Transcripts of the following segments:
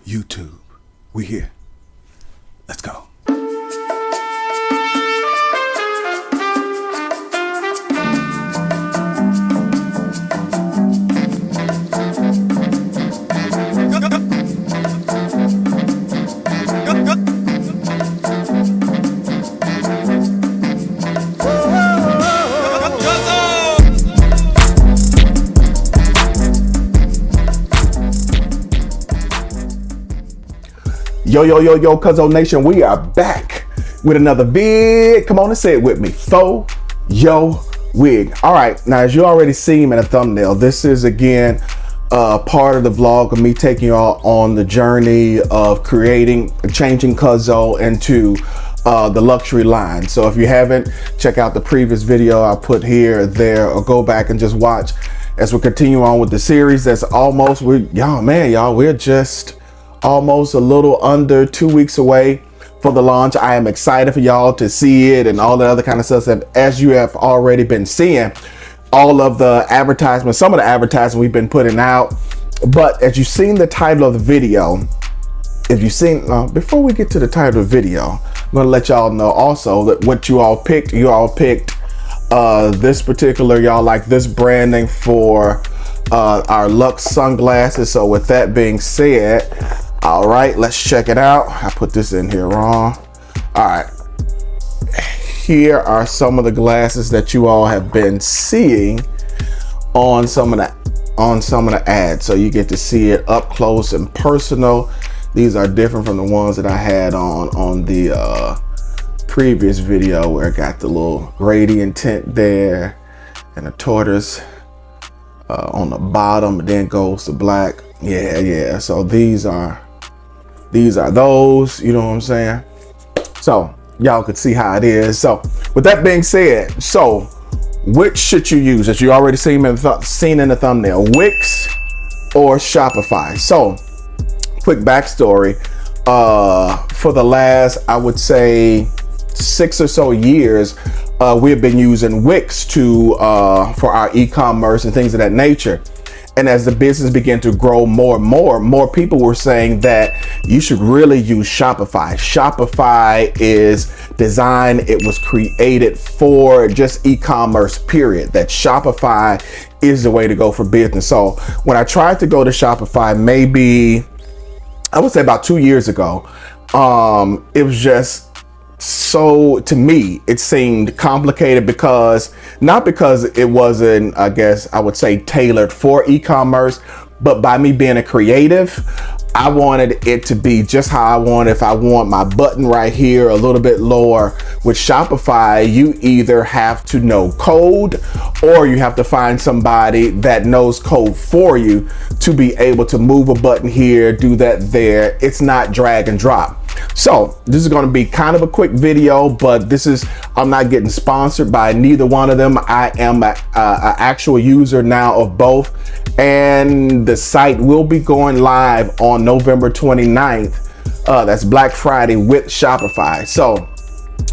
YouTube. We here. Let's go. Yo, Cuzzo Nation, we are back with another vid. Come on and say it with me. Faux Yo Wig. All right, now as you already seen in the thumbnail, this is again part of the vlog of me taking you all on the journey of changing Cuzzo into the luxury line. So if you haven't, check out the previous video I put here, there, or go back and just watch as we continue on with the series. That's almost, we're just almost a little under 2 weeks away for the launch. I am excited for y'all to see it and all the other kind of stuff that, as you have already been seeing, all of the advertisements, some of the advertisements we've been putting out. But as you've seen the title of the video, if you've seen, before we get to the title of the video, I'm going to let y'all know also that what you all picked this particular, y'all like this branding for our Lux sunglasses. So with that being said, all right, let's check it out. I put this in here wrong. All right, here are some of the glasses that you all have been seeing on some of the ads. So you get to see it up close and personal. These are different from the ones that I had on the previous video, where I got the little gradient tint there and a tortoise on the bottom, and then goes to black. Yeah. So these are those, you know what I'm saying? So y'all could see how it is. So with that being said, so which should you use? As you already seen in the thumbnail, Wix or Shopify? So quick backstory, for the last, I would say 6 or so years, we've been using Wix for our e-commerce and things of that nature. And as the business began to grow more and more people were saying that you should really use Shopify. Shopify is designed, it was created for just e-commerce, period. That Shopify is the way to go for business. So when I tried to go to Shopify, maybe, I would say about 2 years ago, it was just, so to me, it seemed complicated not because it wasn't, I guess I would say, tailored for e-commerce, but by me being a creative, I wanted it to be just how I want. If I want my button right here a little bit lower, with Shopify, you either have to know code or you have to find somebody that knows code for you to be able to move a button here, do that there. It's not drag and drop. So this is going to be kind of a quick video, but I'm not getting sponsored by neither one of them. I am an actual user now of both, and the site will be going live on November 29th. That's Black Friday with Shopify. So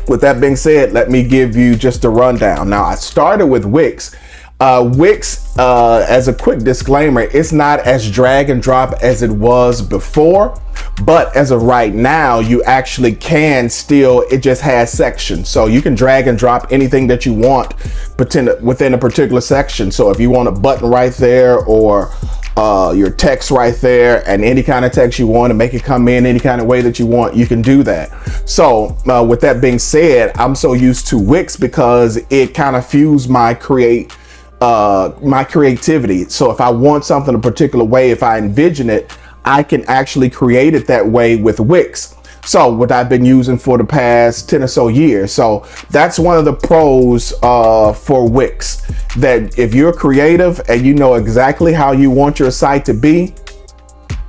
with that being said, let me give you just a rundown. Now, I started with Wix. Wix, as a quick disclaimer, it's not as drag and drop as it was before, but as of right now, you actually can still, it just has sections. So you can drag and drop anything that you want within a particular section. So if you want a button right there, or your text right there, and any kind of text you want to make it come in any kind of way that you want, you can do that. So with that being said, I'm so used to Wix because it kind of fuels my creativity. So if I want something a particular way, if I envision it, I can actually create it that way with Wix. So what I've been using for the past 10 or so years. So that's one of the pros for Wix, that if you're creative and you know exactly how you want your site to be,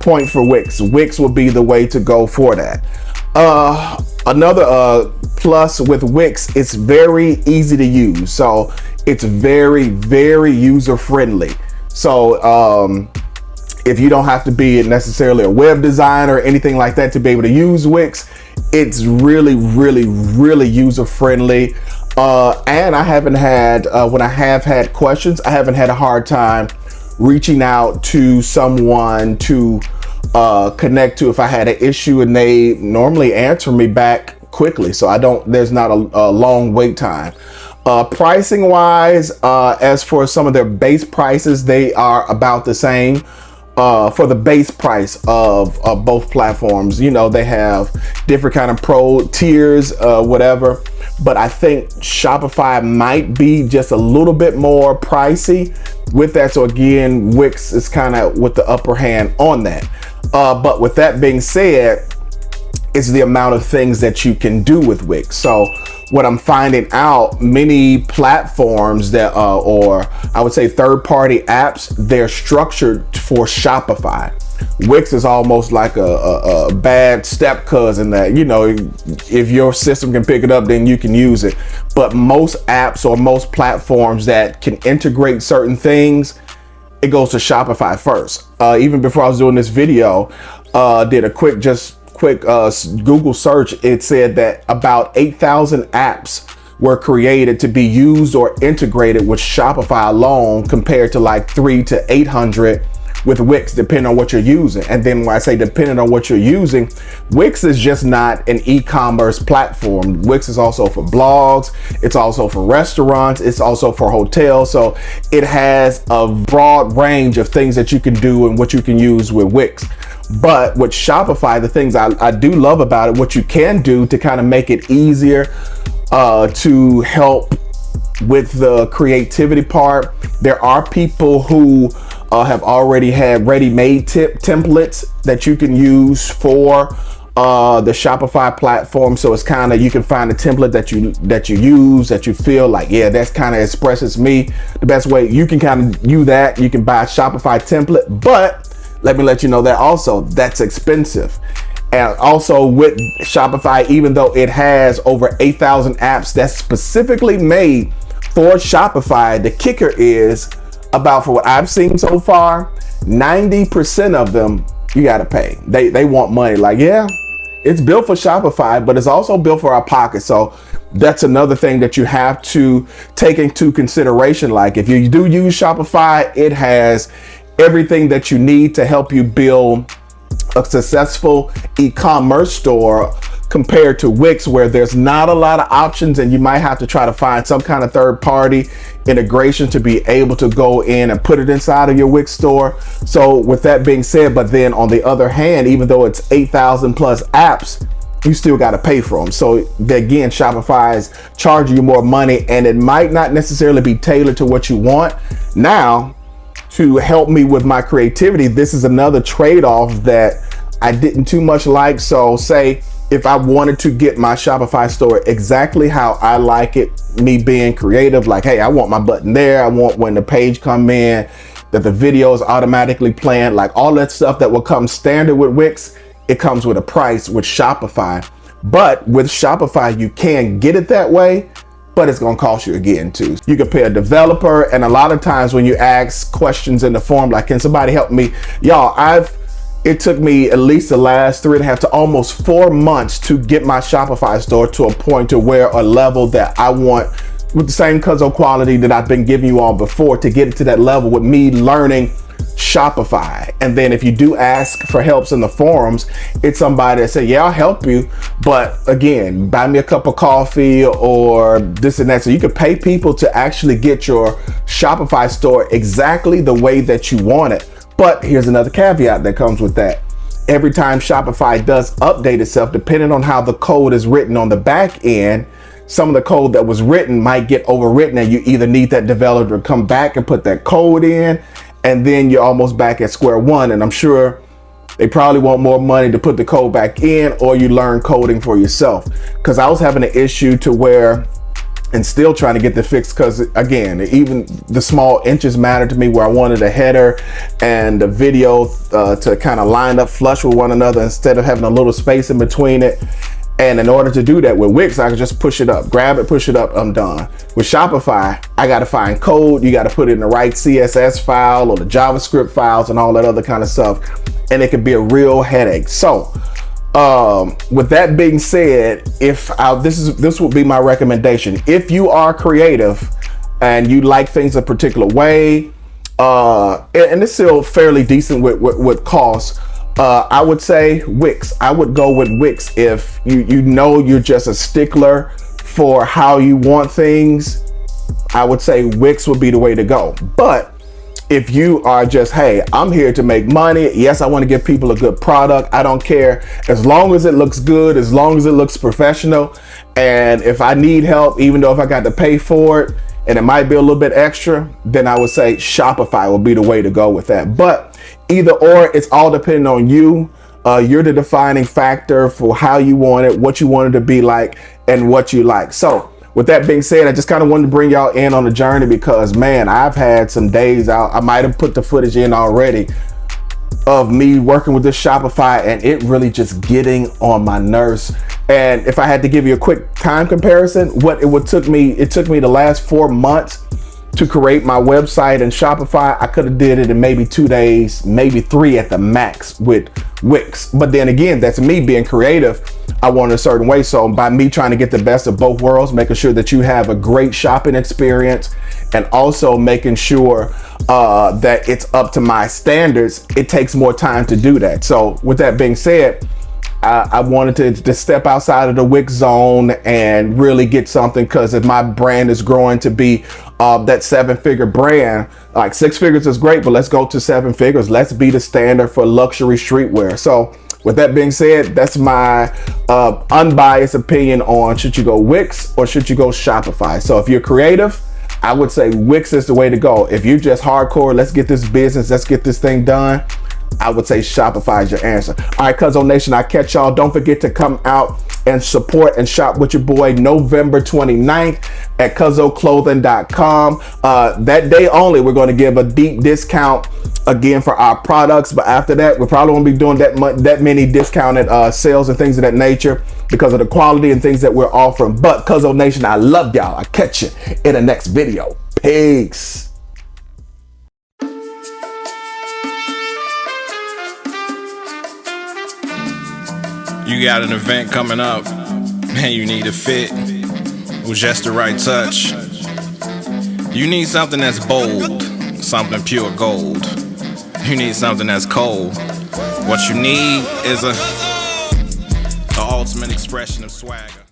point for Wix. Wix will be the way to go for that. Another plus with Wix, it's very easy to use. So it's very, very user friendly. So if you don't have to be necessarily a web designer or anything like that to be able to use Wix, it's really, really, really user friendly. And I haven't had, when I have had questions, I haven't had a hard time reaching out to someone to connect to if I had an issue, and they normally answer me back quickly. So there's not a long wait time. Pricing wise, as for some of their base prices, they are about the same. For the base price of both platforms, they have different kind of pro tiers, whatever. But I think Shopify might be just a little bit more pricey with that. So again, Wix is kind of with the upper hand on that. But with that being said, it's the amount of things that you can do with Wix. So what I'm finding out, many platforms that, or I would say third-party apps, they're structured for Shopify. Wix is almost like a bad step cousin that, if your system can pick it up, then you can use it. But most apps or most platforms that can integrate certain things, it goes to Shopify first. Even before I was doing this video, did a quick Google search. It said that about 8,000 apps were created to be used or integrated with Shopify alone, compared to like 300 to 800 with Wix, depending on what you're using. And then when I say depending on what you're using, Wix is just not an e-commerce platform. Wix is also for blogs, it's also for restaurants, it's also for hotels. So it has a broad range of things that you can do and what you can use with Wix. But with Shopify, the things I do love about it, what you can do to kind of make it easier to help with the creativity part, there are people who have already had ready-made templates that you can use for the Shopify platform. So it's kind of, you can find a template that you use that you feel like, yeah, that's kind of expresses me the best way. You can kind of use that. You can buy a Shopify template, but let me let you know that also that's expensive. And also with Shopify, even though it has over 8,000 apps that's specifically made for Shopify, the kicker is, about for what I've seen so far, 90% of them you got to pay. They want money. Like, yeah, it's built for Shopify, but it's also built for our pocket. So that's another thing that you have to take into consideration. Like, if you do use Shopify, it has everything that you need to help you build a successful e-commerce store, compared to Wix, where there's not a lot of options and you might have to try to find some kind of third-party integration to be able to go in and put it inside of your Wix store. So with that being said, but then on the other hand, even though it's 8,000 plus apps, you still got to pay for them. So again, Shopify is charging you more money, and it might not necessarily be tailored to what you want. Now, to help me with my creativity, this is another trade-off that I didn't too much like. So say if I wanted to get my Shopify store exactly how I like it, me being creative, like, hey, I want my button there, I want when the page come in that the video is automatically playing, like all that stuff that will come standard with Wix, it comes with a price with Shopify. But with Shopify, you can get it that way, but it's gonna cost you again too. You can pay a developer, and a lot of times when you ask questions in the forum, like, can somebody help me? Y'all, it took me at least the last 3.5 to almost 4 months to get my Shopify store to a point to where a level that I want, with the same Cuzzo quality that I've been giving you all before, to get it to that level with me learning Shopify. And then if you do ask for helps in the forums, it's somebody that say, yeah, I'll help you, but again, buy me a cup of coffee or this and that. So you can pay people to actually get your Shopify store exactly the way that you want it. But here's another caveat that comes with that. Every time Shopify does update itself, depending on how the code is written on the back end, some of the code that was written might get overwritten, and you either need that developer to come back and put that code in, and then you're almost back at square one. And I'm sure they probably want more money to put the code back in, or you learn coding for yourself. Because I was having an issue to where, and still trying to get the fix, because again, even the small inches matter to me, where I wanted a header and the video to kind of line up flush with one another instead of having a little space in between it. And in order to do that with Wix, I can just push it up, grab it, push it up, I'm done. With Shopify, I got to find code. You got to put it in the right CSS file or the JavaScript files and all that other kind of stuff. And it could be a real headache. So with that being said, this would be my recommendation. If you are creative and you like things a particular way, and it's still fairly decent with cost, I would say Wix. I would go with Wix if you know you're just a stickler for how you want things. I would say Wix would be the way to go. But if you are just, hey, I'm here to make money. Yes, I want to give people a good product. I don't care. As long as it looks good, as long as it looks professional. And if I need help, even though if I got to pay for it and it might be a little bit extra, then I would say Shopify will be the way to go with that. But either or, it's all depending on you. You're the defining factor for how you want it, what you want it to be like, and what you like. So with that being said, I just kind of wanted to bring y'all in on the journey because, man, I've had some days out. I might have put the footage in already of me working with this Shopify and it really just getting on my nerves. And if I had to give you a quick time comparison, it took me the last 4 months to create my website in Shopify. I could have did it in maybe 2 days, maybe 3 at the max with Wix. But then again, that's me being creative. I want a certain way. So by me trying to get the best of both worlds, making sure that you have a great shopping experience and also making sure that it's up to my standards, it takes more time to do that. So with that being said, I wanted to step outside of the Wix zone and really get something, because if my brand is growing to be that 7-figure brand, like 6 figures is great, but let's go to 7 figures. Let's be the standard for luxury streetwear. So with that being said, that's my unbiased opinion on should you go Wix or should you go Shopify. So if you're creative, I would say Wix is the way to go. If you're just hardcore, let's get this business, let's get this thing done, I would say Shopify is your answer. All right, Cuzzo Nation, I catch y'all. Don't forget to come out and support and shop with your boy November 29th at CuzzoClothing.com. That day only, we're going to give a deep discount again for our products. But after that, we probably won't be doing that many discounted sales and things of that nature because of the quality and things that we're offering. But Cuzzo Nation, I love y'all. I'll catch you in the next video. Peace. You got an event coming up and you need a fit with just the right touch. You need something that's bold, something pure gold. You need something that's cold. What you need is the ultimate expression of swagger.